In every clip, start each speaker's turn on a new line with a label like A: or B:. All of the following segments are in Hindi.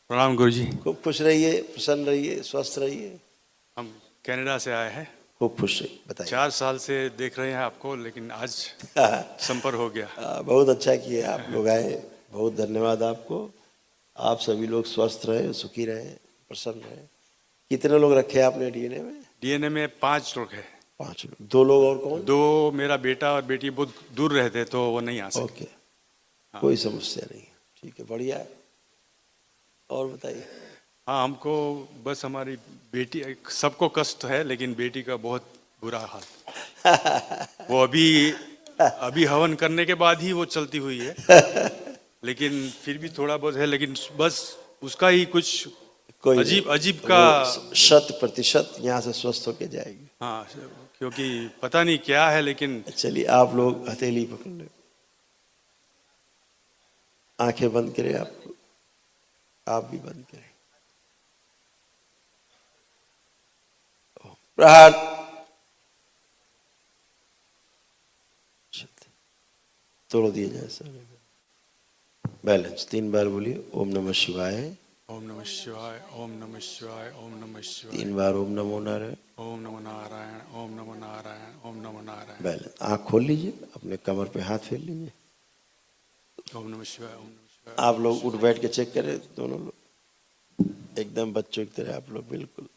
A: प्रणाम गुरुजी।
B: खूब खुश रहिए, प्रसन्न रहिए, स्वस्थ रहिए।
A: हम कनाडा से आए हैं।
B: खूब खुश रहिए। बताइए।
A: 4 साल से देख रहे हैं आपको, लेकिन आज संपर्क हो गया।
B: बहुत अच्छा किए आप लोग आए। बहुत धन्यवाद आपको। आप सभी लोग स्वस्थ रहे, सुखी रहे, प्रसन्न रहे। कितने लोग रखे आपने डीएनए में?
A: डीएनए में 5 लोग हैं।
B: 5 लोग। 2 लोग और कौन?
A: 2 मेरा बेटा और बेटी बहुत दूर रहते, तो वो नहीं आ सके।
B: ओके,
A: हाँ।
B: कोई समस्या नहीं है। ठीक है, बढ़िया है। और बताइए।
A: हाँ, हमको बस हमारी बेटी, सबको कष्ट है, लेकिन बेटी का बहुत बुरा हाल। वो अभी अभी हवन करने के बाद ही वो चलती हुई है, लेकिन फिर भी थोड़ा बहुत है, लेकिन बस उसका ही कुछ
B: कोई नहीं,
A: अजीब अजीब का।
B: वो 100% यहाँ से स्वस्थ होके जाएगी।
A: हाँ, क्योंकि पता नहीं क्या है, लेकिन
B: चलिए, आप लोग हथेली पकड़ ले, आंखें बंद करें। आप भी बंद करें। प्रहार। तोड़ दिए जाए सारे। बैलेंस 3 बार बोलिए। ओम नमः शिवाय।
A: ओम नमः शिवाय, ओम नमः शिवाय, ओम नमः शिवाय।
B: 3 बार ओम नमो नारायण।
A: ओम नमो नारायण, ओम नमो नारायण, ओम नमो नारायण।
B: बैलेंस। आँख खोल लीजिए, अपने कमर पे हाथ फेर लीजिए।
A: ओम नमः शिवाय, ओम नमः शिवाय।
B: आप लोग उठ बैठ के चेक करें, दोनों लोग एकदम बच्चों की तरह। आप लोग बिल्कुल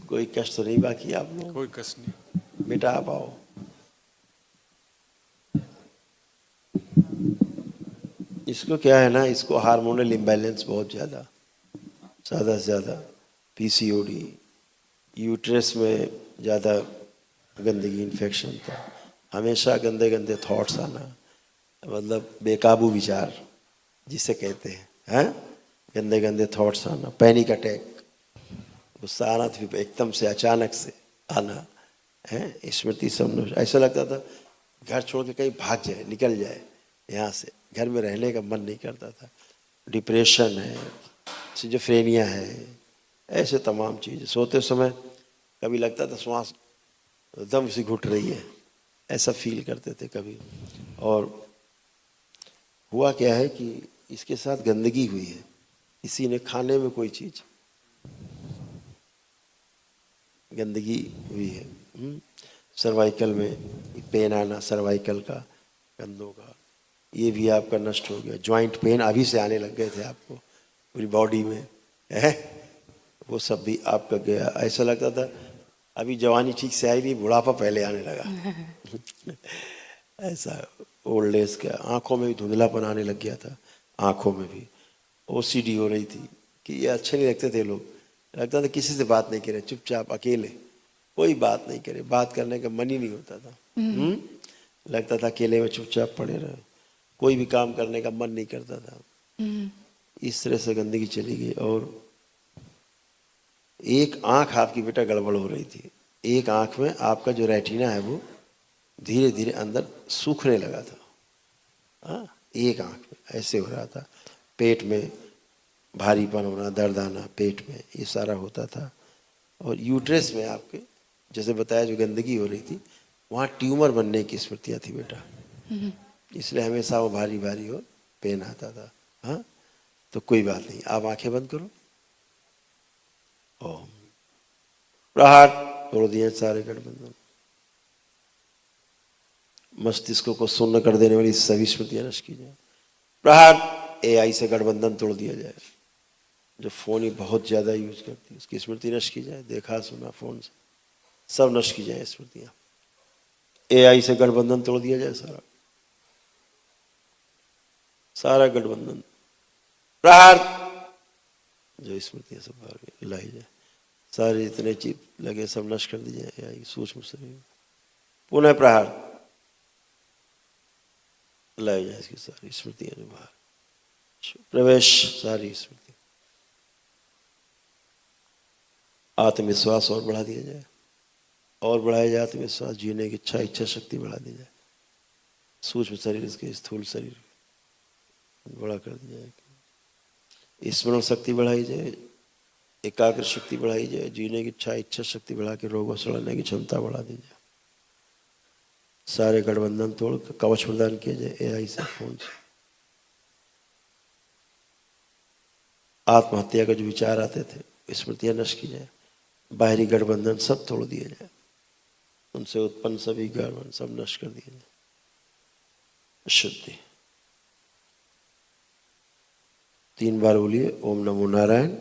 B: कोई कष्ट तो नहीं बाकी आप लोग?
A: कोई कष्ट नहीं।
B: बेटा आप आओ। इसको क्या है ना, इसको हार्मोनल इम्बैलेंस बहुत ज़्यादा से ज़्यादा, पीसीओडी, यूट्रस में ज़्यादा गंदगी, इन्फेक्शन था, हमेशा गंदे गंदे थॉट्स आना, मतलब बेकाबू विचार जिसे कहते हैं, गंदे गंदे थॉट्स आना, पैनिक अटैक, गुस्सा आना तो एकदम से अचानक से आना है। स्मृति सब ऐसा लगता था घर छोड़ के कहीं भाग जाए, निकल जाए यहाँ से, घर में रहने का मन नहीं करता था। डिप्रेशन है, सिजोफ्रेनिया है, ऐसे तमाम चीज़। सोते समय कभी लगता था श्वास दम से घुट रही है, ऐसा फील करते थे कभी। और हुआ क्या है कि इसके साथ गंदगी हुई है, किसी ने खाने में कोई चीज़ गंदगी हुई है। सर्वाइकल में पेन आना, सर्वाइकल का, कंधों का, ये भी आपका नष्ट हो गया। जॉइंट पेन अभी से आने लग गए थे आपको पूरी बॉडी में, है वो सब भी आपका गया। ऐसा लगता था अभी जवानी ठीक से आई नहीं, बुढ़ापा पहले आने लगा। ऐसा ओल्ड एज का। आंखों में भी धुंधलापन आने लग गया था, आंखों में भी ओसीडी हो रही थी कि ये अच्छे नहीं लगते थे लोग। लगता था किसी से बात नहीं करे, चुपचाप अकेले, कोई बात नहीं करे, बात करने का मन ही नहीं होता था। लगता था अकेले में चुपचाप पड़े रहे, कोई भी काम करने का मन नहीं करता था। इस तरह से गंदगी चली गई। और एक आंख आपकी बेटा गड़बड़ हो रही थी। एक आंख में आपका जो रेटिना है वो धीरे धीरे अंदर सूखने लगा था। एक आंख में ऐसे हो रहा था, पेट में भारीपन होना, दर्द आना पेट में, ये सारा होता था। और यूट्रस में आपके, जैसे बताया, जो गंदगी हो रही थी, वहाँ ट्यूमर बनने की स्मृतियाँ थी बेटा, इसलिए हमेशा वो भारी भारी हो, पेन आता था। हाँ, तो कोई बात नहीं, आप आंखें बंद करो। ओम। प्रहार। तोड़ दिए सारे गठबंधन। मस्तिष्क को शून्य कर देने वाली सभी स्मृतियां नष्ट की जाए। प्रहार। एआई से गठबंधन तोड़ दिया जाए। जो फोन ही बहुत ज्यादा यूज करती है उसकी स्मृति नष्ट की जाए। देखा सुना फोन से सब नष्ट की जाए स्मृतियां। एआई से गठबंधन तोड़ दिया जाए, सारा सारा गठबंधन। प्रहार। जो स्मृतियां सब बाहर लाई जाए, सारे जितने चिप लगे सब नष्ट कर दी जाए एआई सूक्ष्म शरीर। पुनः प्रहार। लाई जाए इसकी सारी स्मृतियां जो बाहर प्रवेश, सारी स्मृति। आत्मविश्वास और बढ़ा दिया जाए, और बढ़ाया जाए आत्मविश्वास। जीने की इच्छा शक्ति बढ़ा दी जाए। सूक्ष्म शरीर इसके स्थूल शरीर बड़ा कर दिया जाए। स्मरण शक्ति बढ़ाई जाए, एकाग्र शक्ति बढ़ाई जाए। जीने की इच्छा शक्ति बढ़ा के रोगों से लड़ने की क्षमता बढ़ा दी जाए। सारे गठबंधन तोड़ कवच प्रदान किया जाए एआई से, फोन से। आत्महत्या का जो विचार आते थे, स्मृतियां नष्ट की जाए, बाहरी गठबंधन सब तोड़ दिए जाए, उनसे उत्पन्न सभी गठबंधन सब नष्ट कर दिए जाए। शुद्धि 3 बार बोलिए, ओम नमो नारायण।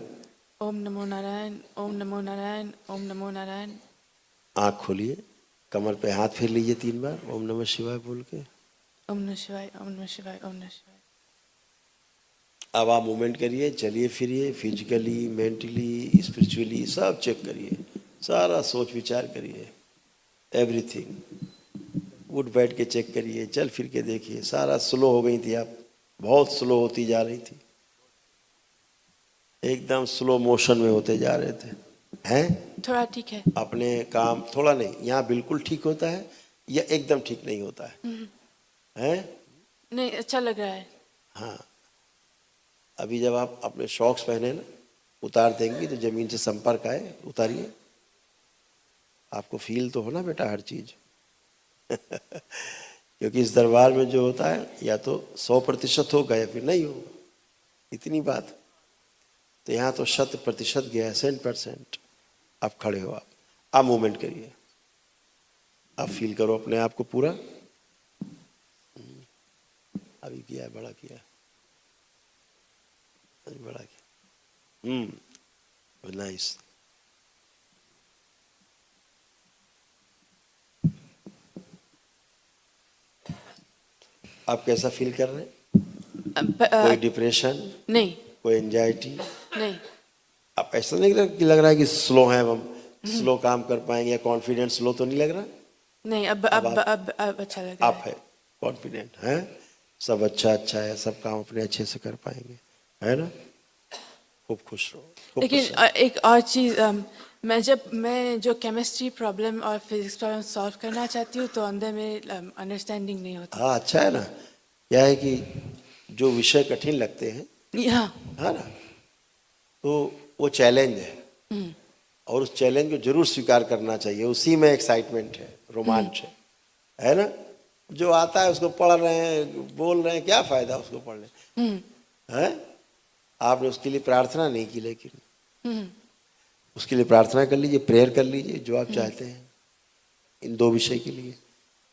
C: ओम नमो नारायण, ओम नमो नारायण, ओम नमो नारायण।
B: आँख खोलिए, कमर पे हाथ फेर लीजिए 3 बार, ओम नमः शिवाय बोल के।
C: ओम नमः शिवाय, ओम नमः शिवाय, ओम नमः शिवाय।
B: अब आप मूवमेंट करिए, चलिए फिरिए, फिजिकली, मेंटली, स्पिरिचुअली सब चेक करिए, सारा सोच विचार करिए, एवरीथिंग। उठ बैठ के चेक करिए, चल फिर के देखिए, सारा स्लो हो गई थी आप, बहुत स्लो होती जा रही थी, एकदम स्लो मोशन में होते जा रहे थे। हैं?
C: थोड़ा ठीक है।
B: अपने काम थोड़ा नहीं, यहाँ बिल्कुल ठीक होता है या एकदम ठीक नहीं होता है? हैं?
C: नहीं, अच्छा लग रहा है।
B: हाँ, अभी जब आप अपने शॉक्स पहने ना, उतार देंगी तो जमीन से संपर्क आए, उतारिए, आपको फील तो हो ना बेटा हर चीज। क्योंकि इस दरबार में जो होता है या तो 100% होगा या फिर नहीं होगा, इतनी बात। तो यहाँ तो 100% गया है, 100%। आप खड़े हो, आप मूवमेंट करिए, आप फील करो अपने आप को पूरा। अभी किया है, बड़ा किया है, अभी बड़ा किया। नाइस। आप कैसा फील कर रहे हैं? कोई डिप्रेशन,
C: नहीं,
B: कोई एंजाइटी?
C: नहीं,
B: आप ऐसा नहीं लग रहा है कि स्लो है, हम स्लो काम कर पाएंगे, या कॉन्फिडेंस स्लो तो नहीं लग रहा?
C: नहीं। अब अच्छा लग रहा
B: आप है कॉन्फिडेंट है, सब अच्छा अच्छा है, सब काम अपने अच्छे से कर पाएंगे, है ना? खूब खुश रहो, खूब
C: लेकिन
B: खुश रहो।
C: एक और चीज़, मैं जो केमिस्ट्री प्रॉब्लम और फिजिक्स प्रॉब्लम सॉल्व करना चाहती हूँ तो अंदर में अंडरस्टैंडिंग नहीं होती।
B: हाँ, अच्छा है ना। क्या है कि जो विषय कठिन लगते हैं,
C: हाँ।
B: है ना, तो वो चैलेंज है, और उस चैलेंज को जरूर स्वीकार करना चाहिए, उसी में एक्साइटमेंट है, रोमांच है ना? जो आता है उसको पढ़ रहे हैं, बोल रहे हैं, क्या फायदा उसको पढ़ने, है? आपने उसके लिए प्रार्थना नहीं की, लेकिन उसके लिए प्रार्थना कर लीजिए, प्रेयर कर लीजिए, जो आप चाहते हैं इन 2 विषय के लिए,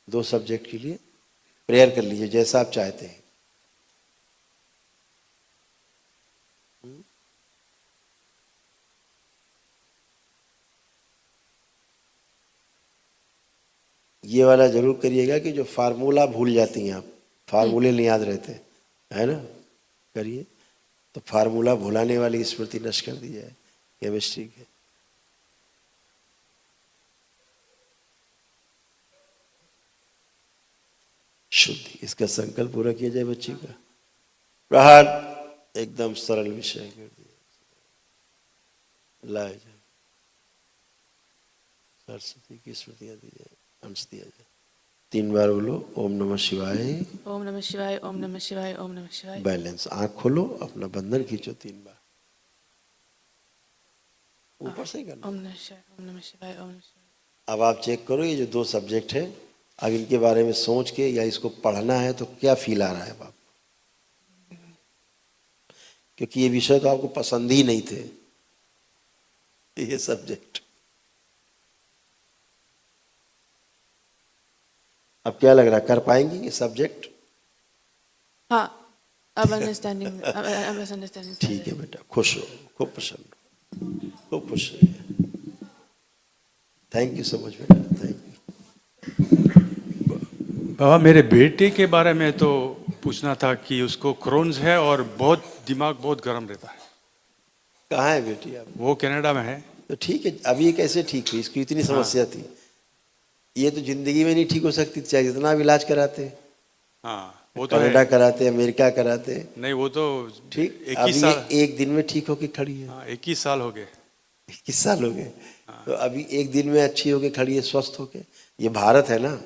B: 2 सब्जेक्ट के लिए प्रेयर कर लीजिए, जैसा आप चाहते हैं। ये वाला जरूर करिएगा कि जो फार्मूला भूल जाती हैं आप, फार्मूले नहीं याद रहते, है ना? करिए, तो फार्मूला भुलाने वाली स्मृति नष्ट कर दी जाए केमिस्ट्री के। शुद्धि, इसका संकल्प पूरा किया जाए बच्ची का। प्रहार एकदम सरल विषय कर दिया, लाया जाए, सरस्वती की स्मृतियां दी जाए, अंश दिया जाए। 3 बार बोलो, ओम नमः शिवाय।
C: ओम नमः शिवाय, ओम नमः शिवाय, ओम नमः शिवाय।
B: बैलेंस, आंख खोलो, अपना बंधन खींचो 3 बार, ऊपर से ही करना।
C: ओम नमः शिवाय, ओम नमः शिवाय, ओम नमः शिवाय।
B: अब आप चेक करो, ये जो 2 सब्जेक्ट है, अब इनके बारे में सोच के या इसको पढ़ना है तो क्या फील आ रहा है आप? क्योंकि ये विषय तो आपको पसंद ही नहीं थे, ये सब्जेक्ट। अब क्या लग रहा है, कर पाएंगी ये सब्जेक्ट?
C: हाँ, अब अंडरस्टैंडिंग।
B: ठीक है बेटा, खुश रहो, खूब प्रसन्न रहो, खूब खुश रहिए। थैंक यू सो मच बेटा, थैंक यू।
A: बाबा, मेरे बेटे के बारे में तो पूछना था कि उसको क्रोन्स है और बहुत दिमाग बहुत गर्म रहता है।
B: कहाँ है बेटी आप?
A: वो कनाडा में है।
B: तो ठीक है, अभी ये कैसे ठीक हुई? इसकी इतनी समस्या थी, ये तो जिंदगी में नहीं ठीक हो सकती, चाहे जितना भी इलाज कराते,
A: हाँ, वो तो है।
B: कनाडा कराते, अमेरिका कराते,
A: नहीं, वो तो
B: ठीक।
A: 21
B: अभी ये
A: साल।
B: 1 दिन में ठीक होके खड़ी है।
A: हाँ, 21 साल हो गए।
B: 21 साल हो गए, तो अभी 1 दिन में अच्छी होके खड़ी है, स्वस्थ होके। ये भारत है ना,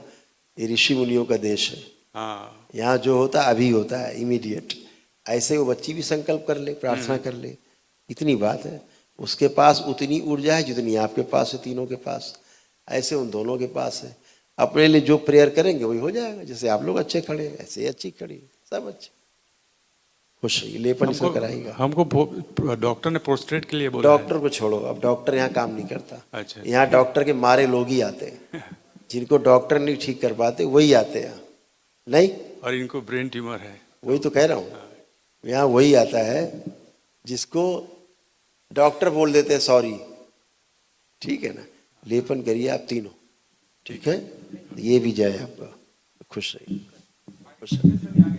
B: ये ऋषि मुनियों का देश है,
A: हाँ,
B: यहाँ जो होता है अभी होता है, इमीडिएट। ऐसे वो बच्ची भी संकल्प कर ले, प्रार्थना कर ले, इतनी बात है। उसके पास उतनी ऊर्जा है जितनी आपके पास है, तीनों के पास, ऐसे उन दोनों के पास है। अपने लिए जो प्रेयर करेंगे वही हो जाएगा, जैसे आप लोग अच्छे खड़े हैं ऐसे ही अच्छी खड़ी है, सब अच्छे। खुश रहिए, लेपन इसको कराएगा।
A: हमको डॉक्टर ने प्रोस्टेट के लिए बोला है।
B: डॉक्टर को छोड़ो, अब डॉक्टर यहाँ काम नहीं करता।
A: अच्छा।
B: यहाँ डॉक्टर के मारे लोग ही आते हैं, जिनको डॉक्टर नहीं ठीक कर पाते वही आते हैं। नहीं,
A: और इनको ब्रेन ट्यूमर है।
B: वही तो कह रहा हूँ, यहाँ वही आता है जिसको डॉक्टर बोल देते हैं सॉरी। ठीक है ना, लेपन करिए आप तीनों, ठीक है, ये भी जाए आपका। खुश रहिए, खुश रहिए।